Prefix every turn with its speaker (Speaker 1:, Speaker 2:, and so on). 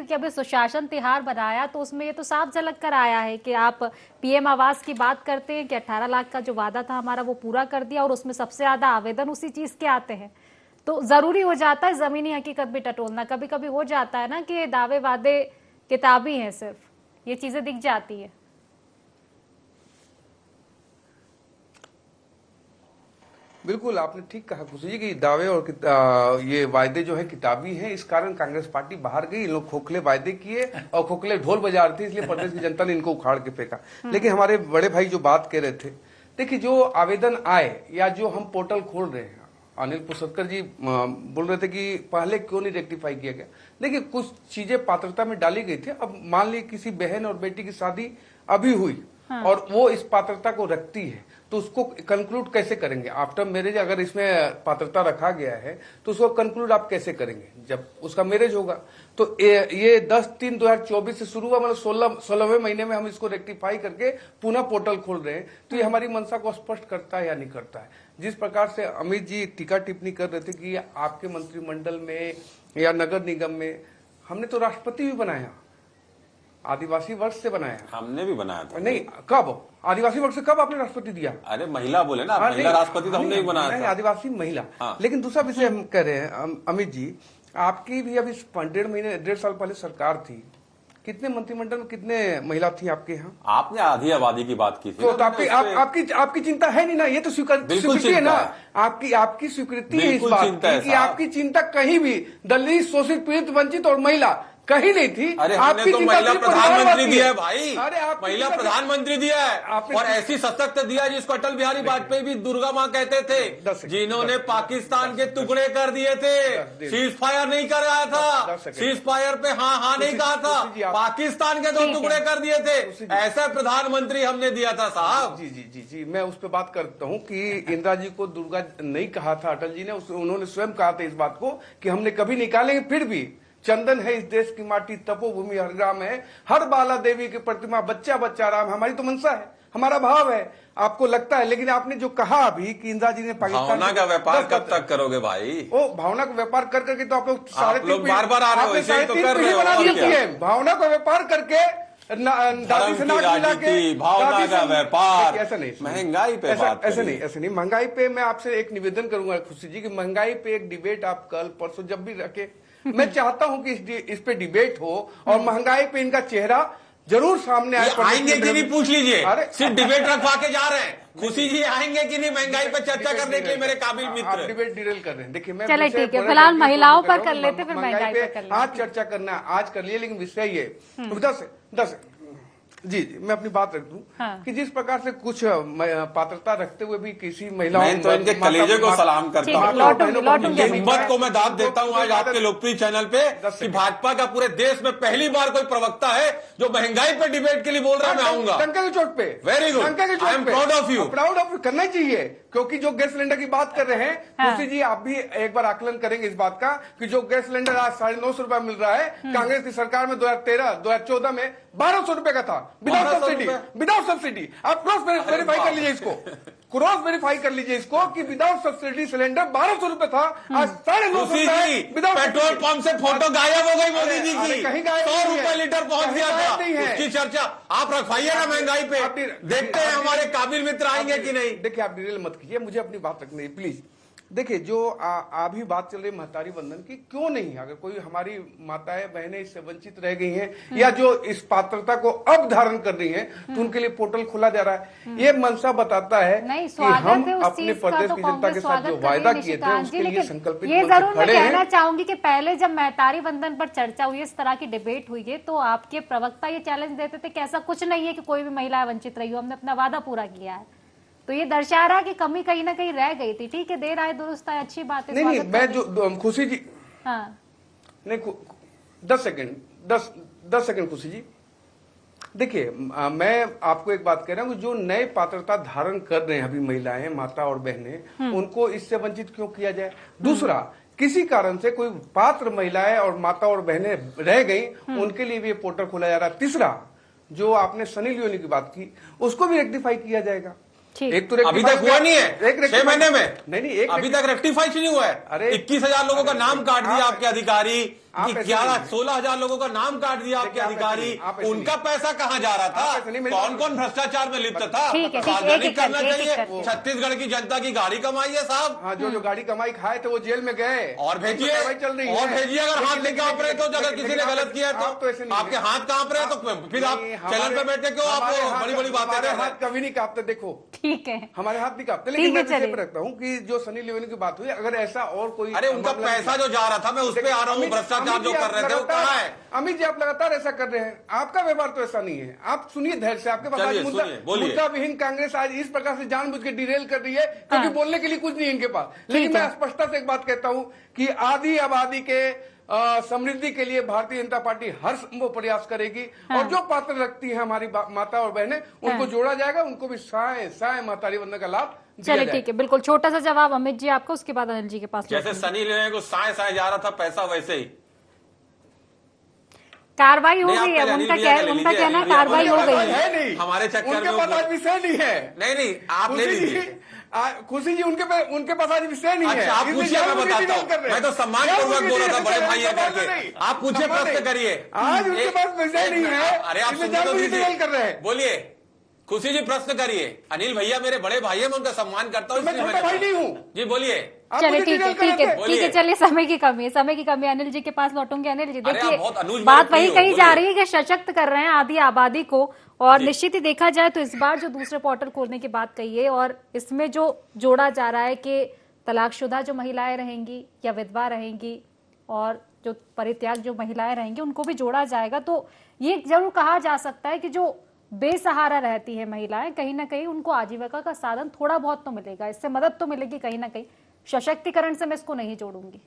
Speaker 1: कि अभी सुशासन तिहार बनाया तो उसमें ये तो साफ झलक कर आया है कि आप पीएम आवास की बात करते हैं कि 18 लाख का जो वादा था हमारा वो पूरा कर दिया और उसमें सबसे ज्यादा आवेदन उसी चीज के आते हैं। तो जरूरी हो जाता है जमीनी हकीकत भी टटोलना। कभी कभी हो जाता है ना कि दावे वादे किताबी हैं, सिर्फ ये चीजें दिख जाती है।
Speaker 2: बिल्कुल आपने ठीक कहा खुशी जी कि दावे और ये वायदे जो है किताबी हैं। इस कारण कांग्रेस पार्टी बाहर गई। इन लोग खोखले वायदे किए और खोखले ढोल बजा रहे थे, इसलिए प्रदेश की जनता ने इनको उखाड़ के फेंका। लेकिन हमारे बड़े भाई जो बात कह रहे थे, देखिए जो आवेदन आए या जो हम पोर्टल खोल रहे हैं, अनिल पुसरकर जी बोल रहे थे कि पहले क्यों नहीं रेक्टिफाई किया गया। देखिए कुछ चीजें पात्रता में डाली गई थी। अब मान ली किसी बहन और बेटी की शादी अभी हुई और वो इस पात्रता को रखती है, तो उसको कंक्लूड कैसे करेंगे? आफ्टर मैरिज अगर इसमें पात्रता रखा गया है तो उसको कंक्लूड आप कैसे करेंगे जब उसका मैरिज होगा? तो ये 10/3/2024 से शुरू हुआ, मतलब 16वें महीने में हम इसको रेक्टिफाई करके पुनः पोर्टल खोल रहे हैं। तो ये हमारी मंशा को स्पष्ट करता है या नहीं करता है? जिस प्रकार से अमित जी टीका टिप्पणी कर रहे थे कि आपके मंत्रिमंडल में या नगर निगम में हमने तो राष्ट्रपति भी बनाया, आदिवासी वर्ग से बनाया।
Speaker 3: हमने भी बनाया था।
Speaker 2: नहीं, कब आदिवासी वर्ग से कब आपने राष्ट्रपति दिया?
Speaker 3: अरे महिला बोले ना, महिला राष्ट्रपति तो हमने ही बनाया था।
Speaker 2: आदिवासी महिला। लेकिन दूसरा विषय हम कह रहे हैं अमित जी, आपकी भी अभी 1.5 साल पहले सरकार थी। कितने मंत्रिमंडल में कितने महिला थी आपके यहाँ?
Speaker 3: आपने आधी आबादी की बात की थी।
Speaker 2: तो आपकी चिंता है नहीं ना? ये तो स्वीकृति है ना, आपकी स्वीकृति है इस बात की कि आपकी चिंता कहीं भी दलित, शोषित, पीड़ित, वंचित और महिला कहीं नहीं थी।
Speaker 3: अरे हमने तो महिला प्रधानमंत्री दिया है भाई। अरे महिला प्रधानमंत्री दिया है और ऐसी सशक्त दिया जिसको अटल बिहारी वाजपेयी भी दुर्गा माँ कहते थे, जिन्होंने पाकिस्तान के टुकड़े कर दिए थे। सीज फायर नहीं कर रहा था, सीज फायर पे हाँ नहीं कहा था, पाकिस्तान के 2 टुकड़े कर दिए थे। ऐसा प्रधानमंत्री हमने दिया था साहब।
Speaker 2: जी, मैं उस पर बात करता हूँ कि इंदिरा जी को दुर्गा नहीं कहा था अटल जी ने, उन्होंने स्वयं कहा था इस बात को कि हमने कभी निकालेंगे। फिर भी चंदन है इस देश की माटी, तपोभूमि हर ग्राम है, हर बाला देवी की प्रतिमा, बच्चा बच्चा राम। हमारी तो मंशा है, हमारा भाव है। आपको लगता है, लेकिन आपने जो कहा अभी कि इंदिरा जी ने पाकिस्तान
Speaker 3: भावना का व्यापार कब तक करोगे भाई?
Speaker 2: ओ भावना का व्यापार कर करके तो आप लोग सारे
Speaker 3: बार आ रहे हो, ऐसे ही तो कर रहे हो।
Speaker 2: भावना का व्यापार करके दादी से नाक मिला के
Speaker 3: भावना का व्यापार।
Speaker 2: ऐसा नहीं,
Speaker 3: महंगाई पे
Speaker 2: ऐसे नहीं। महंगाई पे मैं आपसे एक निवेदन करूंगा खुशी जी की महंगाई पे एक डिबेट आप कल परसों जब भी रखे, मैं चाहता हूं कि इस पे डिबेट हो और महंगाई पे इनका चेहरा जरूर सामने आए।
Speaker 3: आएंगे कि नहीं पूछ लीजिए। सिर्फ डिबेट रखवा के जा रहे हैं। खुशी जी आएंगे कि नहीं महंगाई पर चर्चा करने के लिए मेरे काबिल मित्र?
Speaker 2: आप डिबेट डिटेल कर रहे हैं। देखिए मैं
Speaker 1: चलिए ठीक है, फिलहाल महिलाओं पर कर लेते, फिर महंगाई पे कर लेते।
Speaker 2: आज चर्चा करना है, आज कर लिए, लेकिन विषय ये 10 जी मैं अपनी बात रख दूं कि जिस प्रकार से कुछ पात्रता रखते हुए भी किसी महिलाओं
Speaker 3: मैं तो इनके कलेजे को सलाम करता हूँ, हिम्मत को मैं दाद देता हूँ आज आपके लोकप्रिय चैनल पे कि भाजपा का पूरे देश में पहली बार कोई प्रवक्ता है जो महंगाई पर डिबेट के लिए बोल रहा है। मैं आऊंगा
Speaker 2: डंके की चोट पे।
Speaker 3: Very good, I am proud of you.
Speaker 2: Proud of you करना ही चाहिए, क्योंकि जो गैस सिलेंडर की बात कर रहे हैं खुशी जी, आप भी एक बार आकलन करेंगे इस बात का कि जो गैस सिलेंडर आज 950 रुपए मिल रहा है, कांग्रेस की सरकार में 2013-2014 में 1200 रुपए का था विदाउट सब्सिडी। आप क्रॉस वेरीफाई कर लीजिए इसको, क्रॉस वेरीफाई कर लीजिए इसको कि विदाउट सब्सिडी सिलेंडर 1200 रुपए था, आज 950
Speaker 3: विदाउट। पेट्रोल पंप से फोटो गायब हो गई मोदी जी की, 100 रुपए लीटर पहुंच गया था। उसकी चर्चा आप रखवाइए ना महंगाई पे, देखते हैं हमारे काबिल मित्र आएंगे कि नहीं।
Speaker 2: देखिए आप डिटेल मत कीजिए, मुझे अपनी बात रखनी है प्लीज। देखिए जो अभी बात चल रही महतारी वंदन की, क्यों नहीं, अगर कोई हमारी माताएं बहनें इससे वंचित रह गई हैं या जो इस पात्रता को अब धारण कर रही हैं, तो उनके लिए पोर्टल खोला जा रहा है। ये मंशा बताता है कि हम अपने प्रदेश की जनता के साथ जो वायदा किए थे उसके लिए संकल्पित
Speaker 1: ये जरूर मैं कहना चाहूंगी कि पहले जब महतारी वंदन पर चर्चा हुई, इस तरह की डिबेट हुई है, तो आपके प्रवक्ता ये चैलेंज देते थे कि ऐसा कुछ नहीं है कि कोई भी महिला वंचित रही हो, हमने अपना वादा पूरा किया है। तो ये दर्शा रहा कि कमी कहीं ना कहीं रह गई थी। ठीक है, देर आए दुरुस्त आए, अच्छी बात है।
Speaker 2: नहीं मैं जो खुशी जी,
Speaker 1: हाँ
Speaker 2: नहीं 10 सेकंड खुशी जी। देखिए मैं आपको एक बात कह रहा हूँ कि जो नए पात्रता धारण कर रहे हैं अभी महिलाएं, माता और बहनें, उनको इससे वंचित क्यों किया जाए? दूसरा, किसी कारण से कोई पात्र महिलाएं और माता और बहनें रह गई, उनके लिए भी ये पोर्टल खोला जा रहा है। तीसरा, जो आपने सनी लियोनी की बात की, उसको भी रेक्टिफाई किया जाएगा।
Speaker 3: एक तो अभी तक हुआ नहीं है, 6 महीने में
Speaker 2: नहीं, एक
Speaker 3: अभी तक रेक्टिफाई नहीं हुआ है। अरे 21,000 लोगों का नाम काट दिया आपके अधिकारी।
Speaker 2: आप
Speaker 3: 16,000 लोगों का नाम काट दिया आपके अधिकारी, उनका पैसा कहाँ जा रहा था, कौन कौन भ्रष्टाचार में लिप्त था, सार्वजनिक करना चाहिए। छत्तीसगढ़ की जनता की गाड़ी कमाई है साहब।
Speaker 2: हाँ, जो गाड़ी कमाई खाए थे वो जेल में गए,
Speaker 3: और भेजिए अगर हाथ नहीं कांप रहे तो, अगर किसी ने गलत किया तो आपके हाथ कांप रहे तो फिर आप चैनल पे बैठे क्यों आप बड़ी बड़ी बातें कर रहे हैं।
Speaker 2: हाथ कभी नहीं कांपते, देखो
Speaker 1: ठीक है,
Speaker 2: हमारे हाथ नहीं कांपते। लेकिन मैं विषय पर रखता हूँ कि जो सनी लियोनी की बात हुई, अगर ऐसा और कोई,
Speaker 3: अरे उनका पैसा जो जा रहा था, मैं उस पे आ रहा हूँ, भ्रष्टाचार जो कर रहे थे वो कहाँ है।
Speaker 2: अमित जी आप लगातार ऐसा कर रहे हैं, आपका व्यवहार तो ऐसा नहीं है। आप सुनिए धैर्य से, आपके पास मुद्दा विहीन कांग्रेस आज इस प्रकार से जानबूझ के डिरेल कर रही है क्योंकि बोलने के लिए कुछ नहीं इनके पास। लेकिन मैं स्पष्टता से एक बात कहता हूं कि आधी आबादी के समृद्धि के लिए भारतीय जनता पार्टी हर संभव प्रयास करेगी। और जो पात्र रखती है हमारी माता और बहनें, उनको जोड़ा जाएगा, उनको भी साय मातारी वंदना का लाभ।
Speaker 1: चलिए ठीक है, बिल्कुल छोटा सा जवाब अमित जी आपको, उसके बाद अनिल जी के पास।
Speaker 3: जैसे सनी लियोनी को साय जा रहा था पैसा, वैसे ही
Speaker 1: कार्रवाई हो गई है। उनका कहना कार्रवाई हो गई
Speaker 2: है।
Speaker 3: हमारे चक्कर
Speaker 2: उनके पास आज विषय नहीं है।
Speaker 3: नहीं आप ले लीजिए
Speaker 2: खुशी जी, उनके पास आज विषय नहीं है।
Speaker 3: आप पूछिए, मैं बताता हूँ। मैं तो सम्मान पूर्वक बोल रहा था बड़े भाई करके। आप पूछिए, प्रश्न करिए।
Speaker 2: आज उनके पास विषय नहीं है।
Speaker 3: अरे आप
Speaker 2: कर रहे हैं,
Speaker 3: बोलिए खुशी जी, प्रश्न करिए। अनिल भैया मेरे बड़े भाई है, मैं उनका सम्मान करता हूँ।
Speaker 2: मैं छोटा भाई नहीं हूँ
Speaker 3: जी, बोलिए।
Speaker 1: चलिए ठीक है, चलिए समय की कमी है। अनिल जी के पास लौटूंगे। अनिल जी देखिए, बात वही कही जा रही है कि सशक्त कर रहे हैं आधी आबादी को, और निश्चित ही देखा जाए तो इस बार जो दूसरे पोर्टल खोलने की बात कही है और इसमें जो जोड़ा जा रहा है कि तलाकशुदा जो महिलाएं रहेंगी या विधवा रहेंगी और जो परित्याग जो महिलाएं रहेंगी उनको भी जोड़ा जाएगा, तो ये जरूर कहा जा सकता है कि जो बेसहारा रहती है महिलाएं, कहीं ना कहीं उनको आजीविका का साधन थोड़ा बहुत तो मिलेगा, इससे मदद तो मिलेगी कहीं ना कहीं। सशक्तिकरण से मैं इसको नहीं जोड़ूंगी।